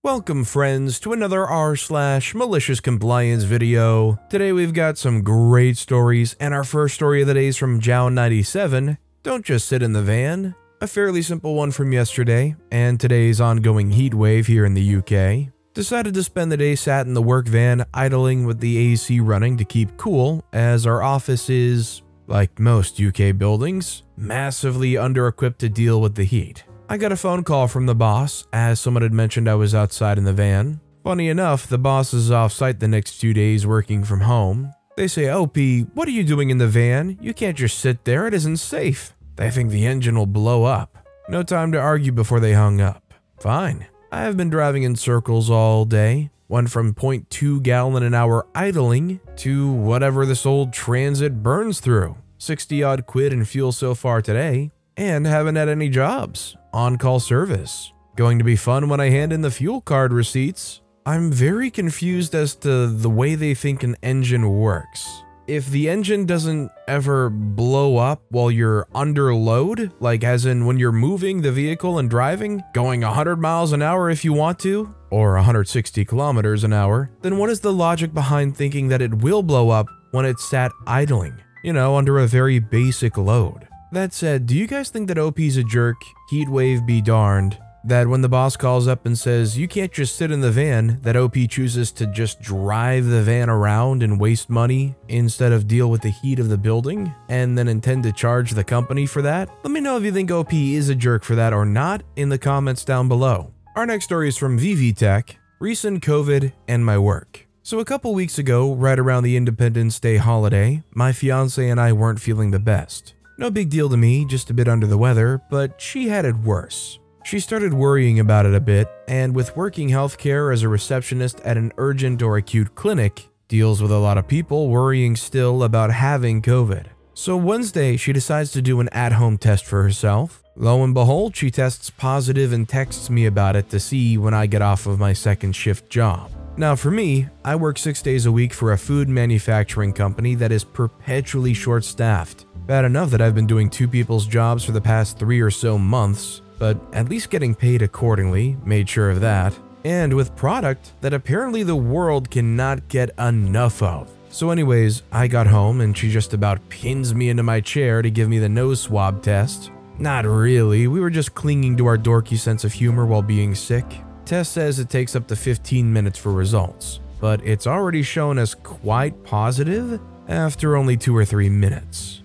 Welcome friends to another r/MaliciousCompliance video. Today we've got some great stories, and our first story of the day is from Jow97. Don't just sit in the van. A fairly simple one from yesterday, and today's ongoing heat wave here in the UK. Decided to spend the day sat in the work van idling with the AC running to keep cool, as our office is, like most UK buildings, massively under-equipped to deal with the heat. I got a phone call from the boss, as someone had mentioned I was outside in the van. Funny enough, the boss is off-site the next 2 days working from home. They say, "OP, what are you doing in the van? You can't just sit there, it isn't safe." They think the engine will blow up. No time to argue before they hung up. Fine. I have been driving in circles all day. Went from 0.2 gallon an hour idling to whatever this old transit burns through. 60 odd quid in fuel so far today, and haven't had any jobs. On-call service. Going to be fun when I hand in the fuel card receipts. I'm very confused as to the way they think an engine works. If the engine doesn't ever blow up while you're under load, like as in when you're moving the vehicle and driving, going 100 miles an hour if you want to, or 160 kilometers an hour, then what is the logic behind thinking that it will blow up when it's sat idling? You know, under a very basic load. That said, do you guys think that OP's a jerk, heatwave be darned, that when the boss calls up and says, you can't just sit in the van, that OP chooses to just drive the van around and waste money instead of deal with the heat of the building, and then intend to charge the company for that? Let me know if you think OP is a jerk for that or not in the comments down below. Our next story is from VV Tech, recent COVID and my work. So a couple weeks ago, right around the Independence Day holiday, my fiance and I weren't feeling the best. No big deal to me, just a bit under the weather, but she had it worse. She started worrying about it a bit, and with working healthcare as a receptionist at an urgent or acute clinic, deals with a lot of people worrying still about having COVID. So Wednesday, she decides to do an at-home test for herself. Lo and behold, she tests positive and texts me about it to see when I get off of my second shift job. Now for me, I work 6 days a week for a food manufacturing company that is perpetually short-staffed. Bad enough that I've been doing 2 people's jobs for the past 3 or so months, but at least getting paid accordingly, made sure of that, and with product that apparently the world cannot get enough of. So anyways, I got home and she just about pins me into my chair to give me the nose swab test. Not really, we were just clinging to our dorky sense of humor while being sick. Test says it takes up to 15 minutes for results, but it's already shown as quite positive after only 2 or 3 minutes.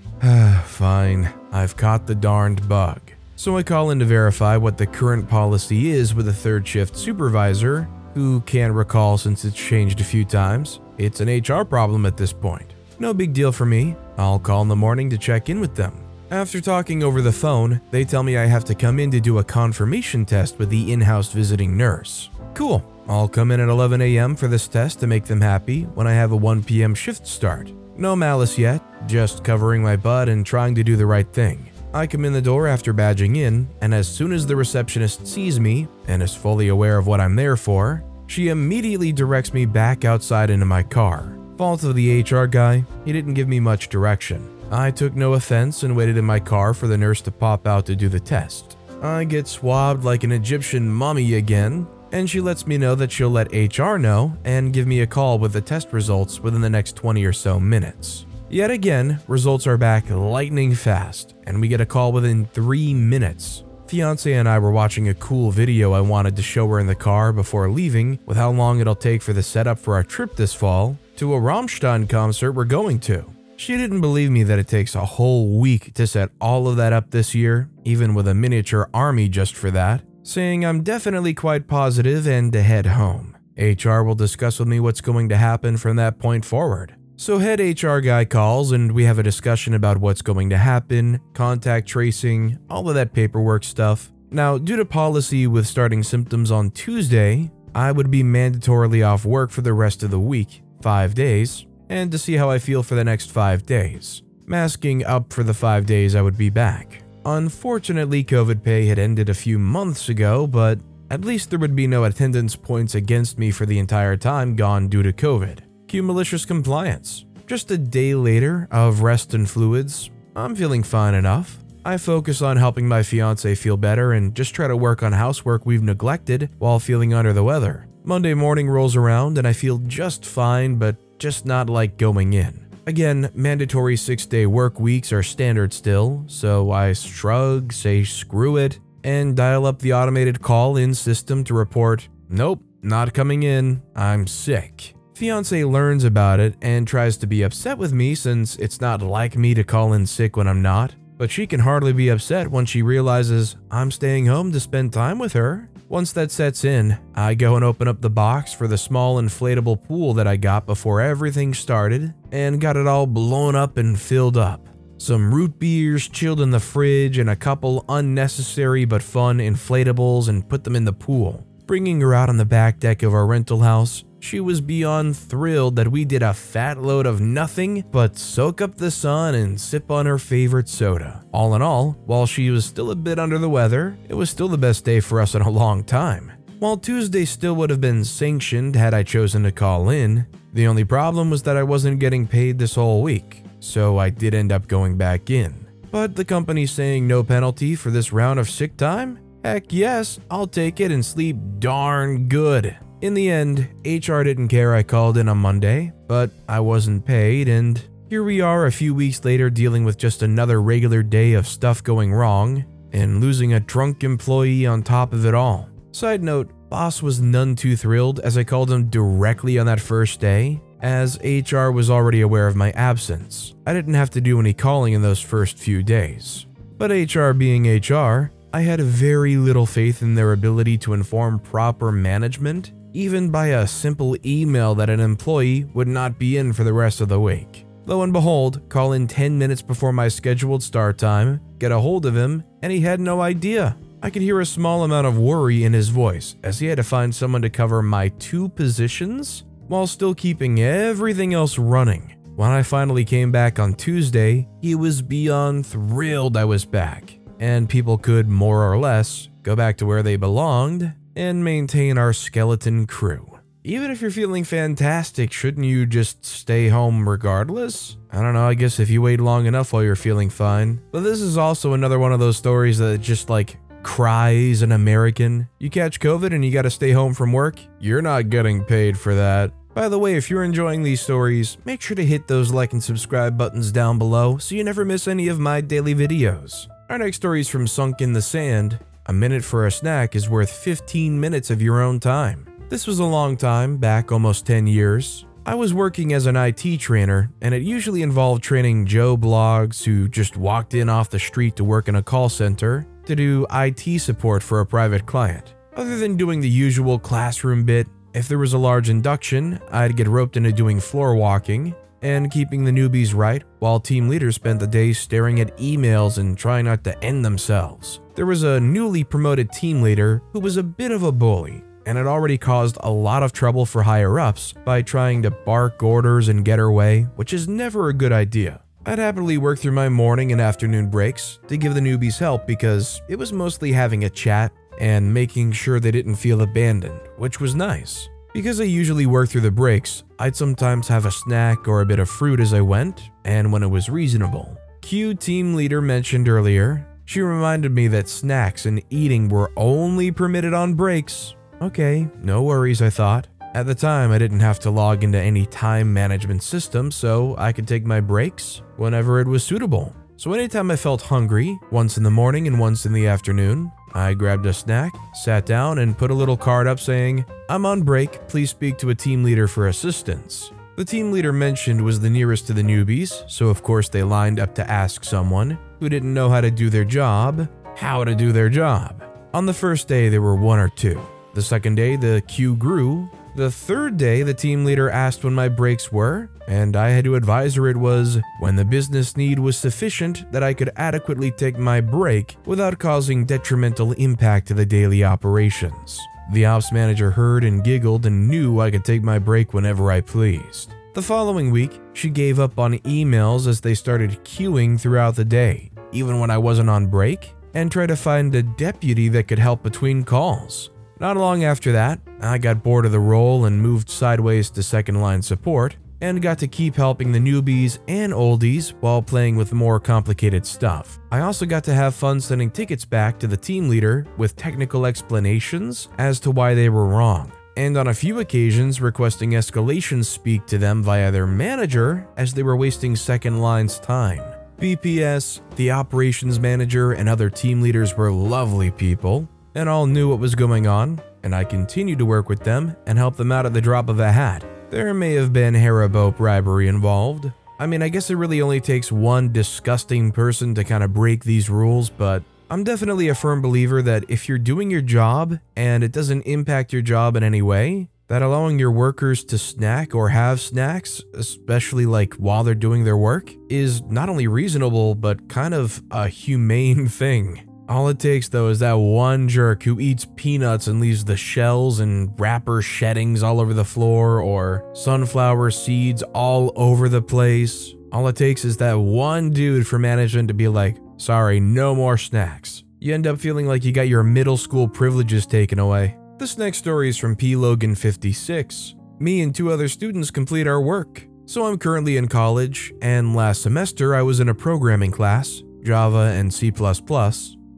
Fine, I've caught the darned bug. So I call in to verify what the current policy is with a third shift supervisor, who can't recall since it's changed a few times. It's an HR problem at this point. No big deal for me. I'll call in the morning to check in with them. After talking over the phone, they tell me I have to come in to do a confirmation test with the in-house visiting nurse. Cool, I'll come in at 11 AM for this test to make them happy when I have a 1 PM shift start. No malice yet, just covering my butt and trying to do the right thing. I come in the door after badging in, and as soon as the receptionist sees me and is fully aware of what I'm there for, she immediately directs me back outside into my car. Fault of the HR guy, he didn't give me much direction. I took no offense and waited in my car for the nurse to pop out to do the test. I get swabbed like an Egyptian mummy again, and she lets me know that she'll let HR know and give me a call with the test results within the next 20 or so minutes. Yet again, results are back lightning fast, and we get a call within 3 minutes. Fiance and I were watching a cool video I wanted to show her in the car before leaving with how long it'll take for the setup for our trip this fall to a Rammstein concert we're going to. She didn't believe me that it takes a whole week to set all of that up this year, even with a miniature army just for that, saying I'm definitely quite positive and to head home. HR will discuss with me what's going to happen from that point forward. So head HR guy calls and we have a discussion about what's going to happen, contact tracing, all of that paperwork stuff. Now, due to policy with starting symptoms on Tuesday, I would be mandatorily off work for the rest of the week, 5 days, and to see how I feel for the next 5 days. Masking up for the 5 days I would be back. Unfortunately, COVID pay had ended a few months ago, but at least there would be no attendance points against me for the entire time gone due to COVID. Cue malicious compliance. Just a day later of rest and fluids, I'm feeling fine enough. I focus on helping my fiance feel better and just try to work on housework we've neglected while feeling under the weather. Monday morning rolls around and I feel just fine, but just not like going in. Again, mandatory 6-day work weeks are standard still, so I shrug, say screw it, and dial up the automated call-in system to report, nope, not coming in, I'm sick. Fiance learns about it and tries to be upset with me since it's not like me to call in sick when I'm not, but she can hardly be upset when she realizes I'm staying home to spend time with her. Once that sets in, I go and open up the box for the small inflatable pool that I got before everything started and got it all blown up and filled up. Some root beers chilled in the fridge and a couple unnecessary but fun inflatables and put them in the pool. Bringing her out on the back deck of our rental house, she was beyond thrilled that we did a fat load of nothing but soak up the sun and sip on her favorite soda. All in all, while she was still a bit under the weather, it was still the best day for us in a long time. While Tuesday still would have been sanctioned had I chosen to call in, the only problem was that I wasn't getting paid this whole week, so I did end up going back in. But the company saying no penalty for this round of sick time? Heck yes, I'll take it and sleep darn good. In the end, HR didn't care I called in on Monday, but I wasn't paid, and here we are a few weeks later dealing with just another regular day of stuff going wrong and losing a drunk employee on top of it all. Side note, boss was none too thrilled as I called him directly on that first day, as HR was already aware of my absence. I didn't have to do any calling in those first few days. But HR being HR, I had very little faith in their ability to inform proper management, even by a simple email that an employee would not be in for the rest of the week. Lo and behold, call in 10 minutes before my scheduled start time, get a hold of him, and he had no idea. I could hear a small amount of worry in his voice as he had to find someone to cover my 2 positions while still keeping everything else running. When I finally came back on Tuesday, he was beyond thrilled I was back, and people could more or less go back to where they belonged and maintain our skeleton crew. Even if you're feeling fantastic, shouldn't you just stay home regardless? I don't know, I guess if you wait long enough while you're feeling fine. But this is also another one of those stories that just like cries an American. You catch COVID and you gotta stay home from work? You're not getting paid for that. By the way, if you're enjoying these stories, make sure to hit those like and subscribe buttons down below so you never miss any of my daily videos. Our next story is from Sunk in the Sand. A minute for a snack is worth 15 minutes of your own time. This was a long time, back almost 10 years. I was working as an IT trainer, and it usually involved training Joe Blogs who just walked in off the street to work in a call center to do IT support for a private client. Other than doing the usual classroom bit, if there was a large induction, I'd get roped into doing floor walking and keeping the newbies right, while team leaders spent the day staring at emails and trying not to end themselves. There was a newly promoted team leader who was a bit of a bully, and had already caused a lot of trouble for higher-ups by trying to bark orders and get her way, which is never a good idea. I'd happily work through my morning and afternoon breaks to give the newbies help because it was mostly having a chat and making sure they didn't feel abandoned, which was nice. Because I usually worked through the breaks, I'd sometimes have a snack or a bit of fruit as I went, and when it was reasonable. Q team leader mentioned earlier, she reminded me that snacks and eating were only permitted on breaks. Okay, no worries, I thought. At the time, I didn't have to log into any time management system, so I could take my breaks whenever it was suitable. So anytime I felt hungry, once in the morning and once in the afternoon, I grabbed a snack, sat down, and put a little card up saying, "I'm on break, please speak to a team leader for assistance." The team leader mentioned was the nearest to the newbies, so of course they lined up to ask someone who didn't know how to do their job, how to do their job. On the first day, there were 1 or 2. The second day, the queue grew. The third day, the team leader asked when my breaks were, and I had to advise her it was when the business need was sufficient that I could adequately take my break without causing detrimental impact to the daily operations. The ops manager heard and giggled and knew I could take my break whenever I pleased. The following week, she gave up on emails as they started queuing throughout the day, even when I wasn't on break, and tried to find a deputy that could help between calls. Not long after that, I got bored of the role and moved sideways to second line support, and got to keep helping the newbies and oldies while playing with more complicated stuff. I also got to have fun sending tickets back to the team leader with technical explanations as to why they were wrong, and on a few occasions requesting escalations speak to them via their manager as they were wasting second line's time. BPS, the operations manager, and other team leaders were lovely people, and all knew what was going on, and I continued to work with them and help them out at the drop of a hat. There may have been Haribo bribery involved. I mean, I guess it really only takes one disgusting person to kind of break these rules, but I'm definitely a firm believer that if you're doing your job and it doesn't impact your job in any way, that allowing your workers to snack or have snacks, especially like while they're doing their work, is not only reasonable, but kind of a humane thing. All it takes though is that one jerk who eats peanuts and leaves the shells and wrapper sheddings all over the floor, or sunflower seeds all over the place. All it takes is that one dude for management to be like, sorry, no more snacks. You end up feeling like you got your middle school privileges taken away. This next story is from P. Logan 56. Me and 2 other students complete our work. So I'm currently in college, and last semester I was in a programming class, Java and C++.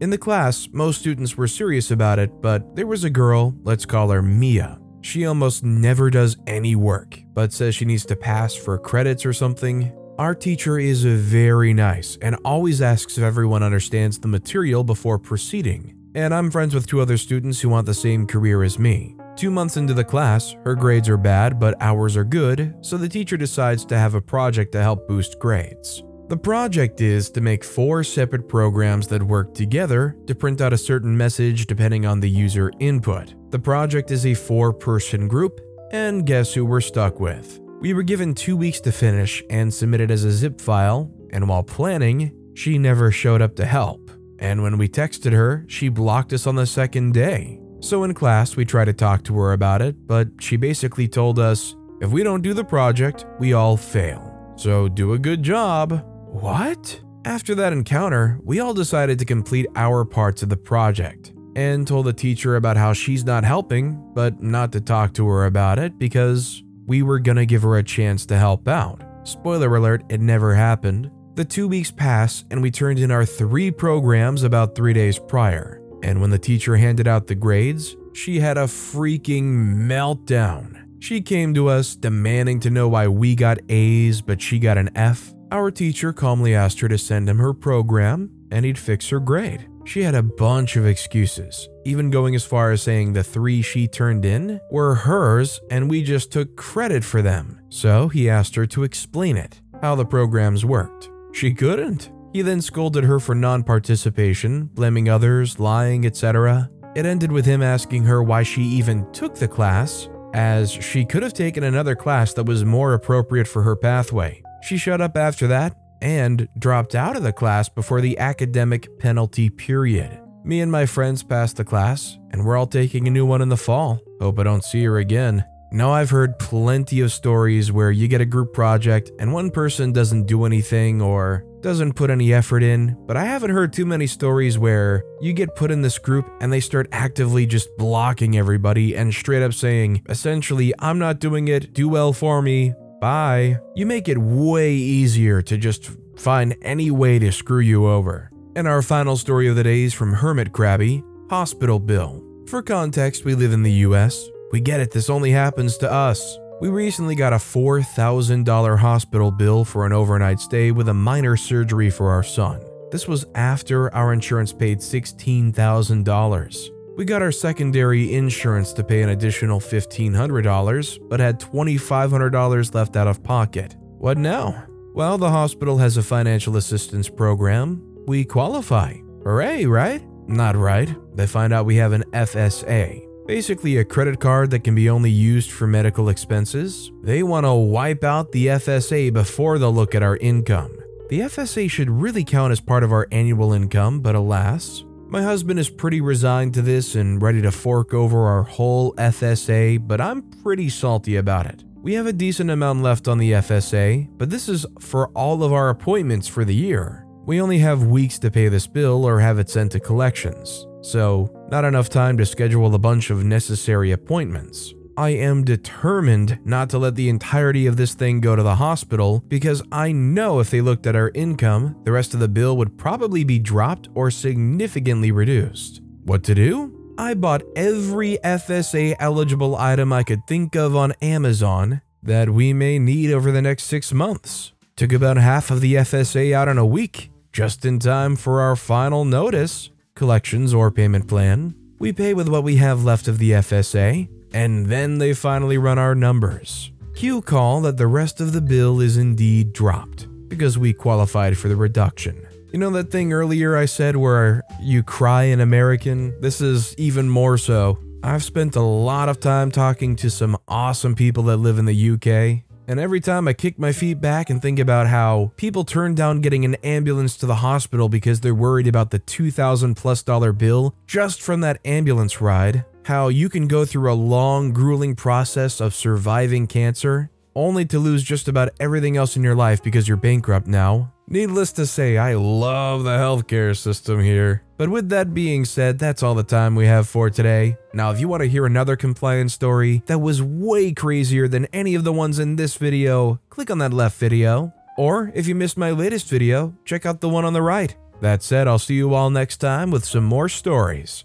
In the class, most students were serious about it, but there was a girl, let's call her Mia. She almost never does any work, but says she needs to pass for credits or something. Our teacher is very nice and always asks if everyone understands the material before proceeding. And I'm friends with 2 other students who want the same career as me. 2 months into the class, her grades are bad, but ours are good, so the teacher decides to have a project to help boost grades. The project is to make 4 separate programs that work together to print out a certain message depending on the user input. The project is a 4-person group, and guess who we're stuck with? We were given 2 weeks to finish and submit it as a zip file, and while planning, she never showed up to help. And when we texted her, she blocked us on the second day. So in class, we tried to talk to her about it, but she basically told us, if we don't do the project, we all fail. So do a good job. What? After that encounter, we all decided to complete our parts of the project and told the teacher about how she's not helping, but not to talk to her about it because we were gonna give her a chance to help out. Spoiler alert, it never happened. The 2 weeks passed and we turned in our 3 programs about 3 days prior. And when the teacher handed out the grades, she had a freaking meltdown. She came to us demanding to know why we got A's but she got an F. Our teacher calmly asked her to send him her program and he'd fix her grade. She had a bunch of excuses, even going as far as saying the 3 she turned in were hers and we just took credit for them. So he asked her to explain it, how the programs worked. She couldn't. He then scolded her for non-participation, blaming others, lying, etc. It ended with him asking her why she even took the class, as she could have taken another class that was more appropriate for her pathway. She shut up after that and dropped out of the class before the academic penalty period. Me and my friends passed the class, and we're all taking a new one in the fall. Hope I don't see her again. Now, I've heard plenty of stories where you get a group project and one person doesn't do anything or doesn't put any effort in, but I haven't heard too many stories where you get put in this group and they start actively just blocking everybody and straight up saying, essentially, I'm not doing it, do well for me, bye. You make it way easier to just find any way to screw you over. And our final story of the day is from Hermit Krabby, Hospital Bill. For context, we live in the US. We get it, this only happens to us. We recently got a $4,000 hospital bill for an overnight stay with a minor surgery for our son. This was after our insurance paid $16,000. We got our secondary insurance to pay an additional $1,500, but had $2,500 left out of pocket. What now? Well, the hospital has a financial assistance program. We qualify. Hooray, right? Not right. They find out we have an FSA. Basically a credit card that can be only used for medical expenses. They want to wipe out the FSA before they'll look at our income. The FSA should really count as part of our annual income, but alas, my husband is pretty resigned to this and ready to fork over our whole FSA, but I'm pretty salty about it. We have a decent amount left on the FSA, but this is for all of our appointments for the year. We only have weeks to pay this bill or have it sent to collections. So, not enough time to schedule a bunch of necessary appointments. I am determined not to let the entirety of this thing go to the hospital because I know if they looked at our income, the rest of the bill would probably be dropped or significantly reduced. What to do? I bought every FSA eligible item I could think of on Amazon that we may need over the next 6 months. Took about half of the FSA out in a week, just in time for our final notice, collections or payment plan. We pay with what we have left of the FSA, and then they finally run our numbers. Cue call that the rest of the bill is indeed dropped, because we qualified for the reduction. You know that thing earlier I said where you cry in American? This is even more so. I've spent a lot of time talking to some awesome people that live in the UK, and every time I kick my feet back and think about how people turn down getting an ambulance to the hospital because they're worried about the $2,000+ bill just from that ambulance ride, how you can go through a long, grueling process of surviving cancer, only to lose just about everything else in your life because you're bankrupt now. Needless to say, I love the healthcare system here. But with that being said, that's all the time we have for today. Now, if you want to hear another compliance story that was way crazier than any of the ones in this video, click on that left video. Or if you missed my latest video, check out the one on the right. That said, I'll see you all next time with some more stories.